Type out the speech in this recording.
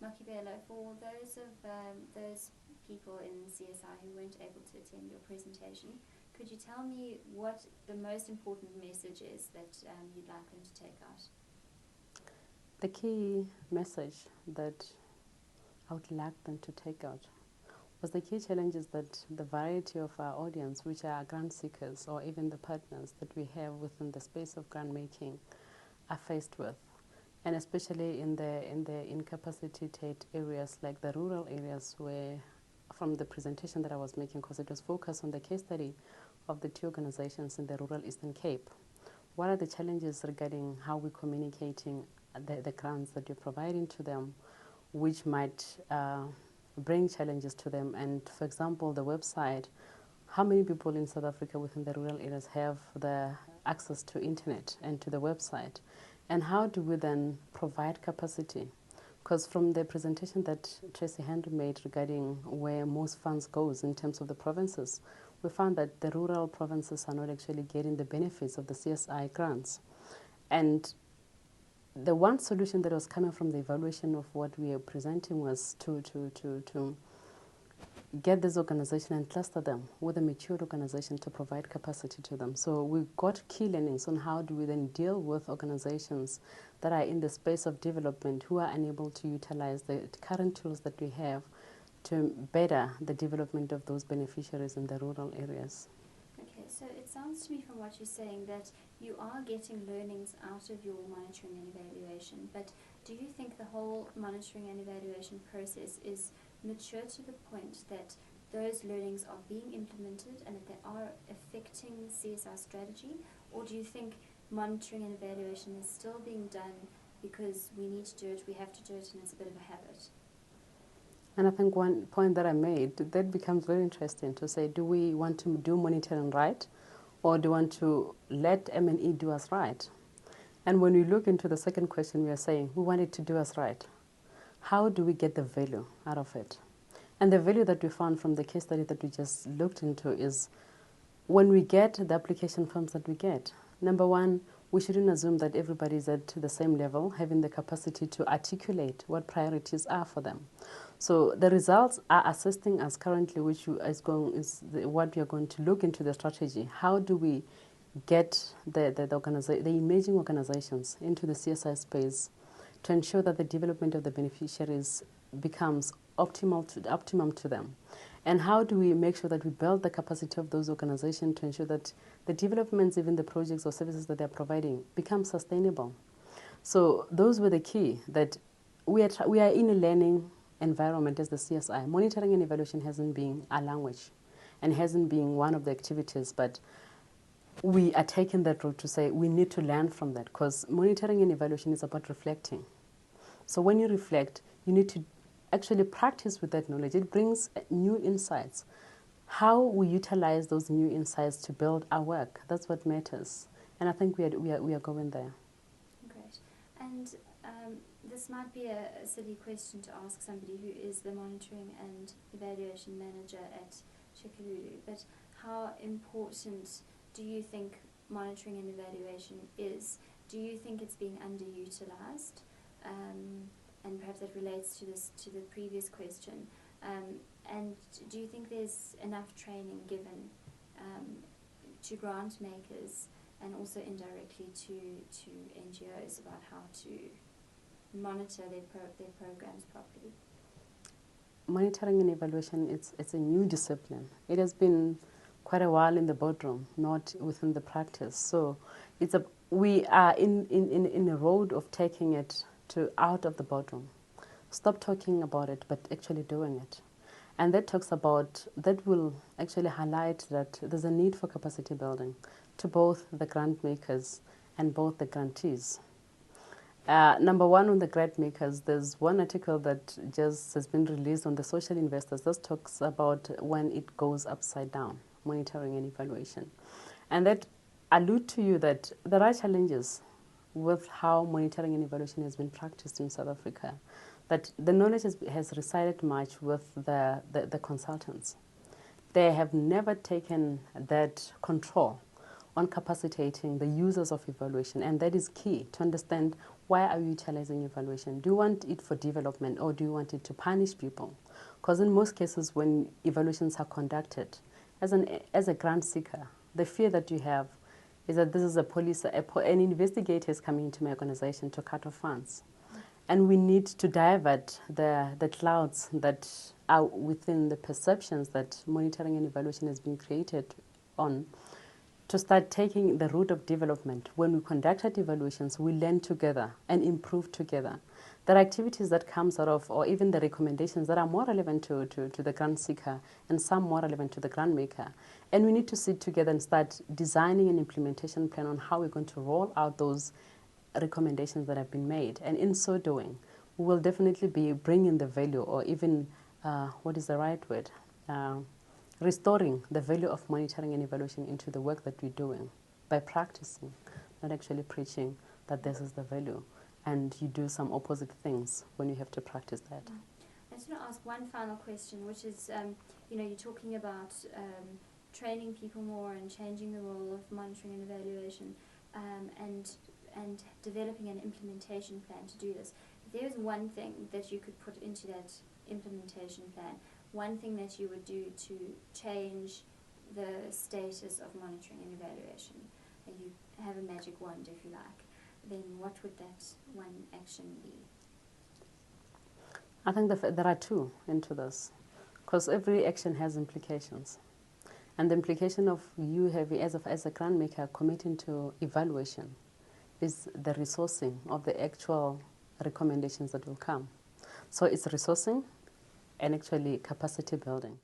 Mokibelo, for those people in CSI who weren't able to attend your presentation, could you tell me what the most important message is that you'd like them to take out? The key message that I would like them to take out was the key challenge is that the variety of our audience, which are grant seekers or even the partners that we have within the space of grant making, are faced with. And especially in the incapacitated areas like the rural areas where, from the presentation that I was making, because it was focused on the case study of the two organizations in the rural Eastern Cape. What are the challenges regarding how we're communicating the grants that we're providing to them, which might bring challenges to them? And for example, the website, how many people in South Africa within the rural areas have the access to internet and to the website? And how do we then provide capacity? Because from the presentation that Tracy Henry made regarding where most funds goes in terms of the provinces, we found that the rural provinces are not actually getting the benefits of the CSI grants. And the one solution that was coming from the evaluation of what we are presenting was to get this organization and cluster them with a mature organization to provide capacity to them. So we got key learnings on how do we then deal with organizations that are in the space of development who are unable to utilize the current tools that we have to better the development of those beneficiaries in the rural areas. Okay, so it sounds to me from what you're saying that you are getting learnings out of your monitoring and evaluation, but do you think the whole monitoring and evaluation process is mature to the point that those learnings are being implemented and that they are affecting CSI strategy? Or do you think monitoring and evaluation is still being done because we need to do it, we have to do it, and it's a bit of a habit? And I think one point that I made, that becomes very interesting to say, do we want to do monitoring right, or do we want to let M&E do us right? And when we look into the second question, we are saying, we want it to do us right. How do we get the value out of it? And the value that we found from the case study that we just looked into is when we get the application forms that we get, number one, we shouldn't assume that everybody is at the same level, having the capacity to articulate what priorities are for them. So the results are assisting us currently, which is what we are going to look into the strategy. How do we get the emerging organizations into the CSI space to ensure that the development of the beneficiaries becomes optimum to them? And how do we make sure that we build the capacity of those organizations to ensure that the developments, even the projects or services that they're providing, become sustainable? So those were the key, that we are in a learning environment as the CSI. Monitoring and evaluation hasn't been our language and hasn't been one of the activities, but we are taking that road to say we need to learn from that, because monitoring and evaluation is about reflecting. So when you reflect, you need to actually practice with that knowledge. It brings new insights. How we utilize those new insights to build our work, that's what matters. And I think we are going there. Great. And this might be a silly question to ask somebody who is the monitoring and evaluation manager at Tshikululu, but how important do you think monitoring and evaluation is? Do you think it's being underutilized? And perhaps that relates to the previous question. And do you think there's enough training given to grant makers and also indirectly to NGOs about how to monitor their programs properly? Monitoring and evaluation, it's a new discipline. It has been quite a while in the boardroom, not within the practice. So we are in a road of taking it out of the boardroom. Stop talking about it, but actually doing it. And that will actually highlight that there's a need for capacity building to both the grant makers and both the grantees. Number one, on the grant makers, there's one article that just has been released on the social investors that talks about when it goes upside down, monitoring and evaluation. And that allude to you that there are challenges with how monitoring and evaluation has been practiced in South Africa, that the knowledge has resided much with the consultants. They have never taken that control on capacitating the users of evaluation, and that is key to understand why are you utilizing evaluation. Do you want it for development or do you want it to punish people? Because in most cases when evaluations are conducted, as a grant seeker, the fear that you have is that this is an investigator is coming into my organization to cut off funds. And we need to divert the clouds that are within the perceptions that monitoring and evaluation has been created on, to start taking the route of development. When we conduct our evaluations, we learn together and improve together. There are activities that comes out of, or even the recommendations that are more relevant to the grant seeker and some more relevant to the grant maker. And we need to sit together and start designing an implementation plan on how we're going to roll out those recommendations that have been made. And in so doing, we will definitely be bringing the value, or even, what is the right word? Restoring the value of monitoring and evaluation into the work that we're doing by practicing, not actually preaching that this is the value. And you do some opposite things when you have to practice that. I just want to ask one final question, which is, you're talking about training people more and changing the role of monitoring and evaluation, and developing an implementation plan to do this. If there's one thing that you could put into that implementation plan, one thing that you would do to change the status of monitoring and evaluation, and you have a magic wand if you like, then what would that one action be? I think there are two into this, because every action has implications. And the implication of you having, as a grant maker, committing to evaluation is the resourcing of the actual recommendations that will come. So it's resourcing and actually capacity building.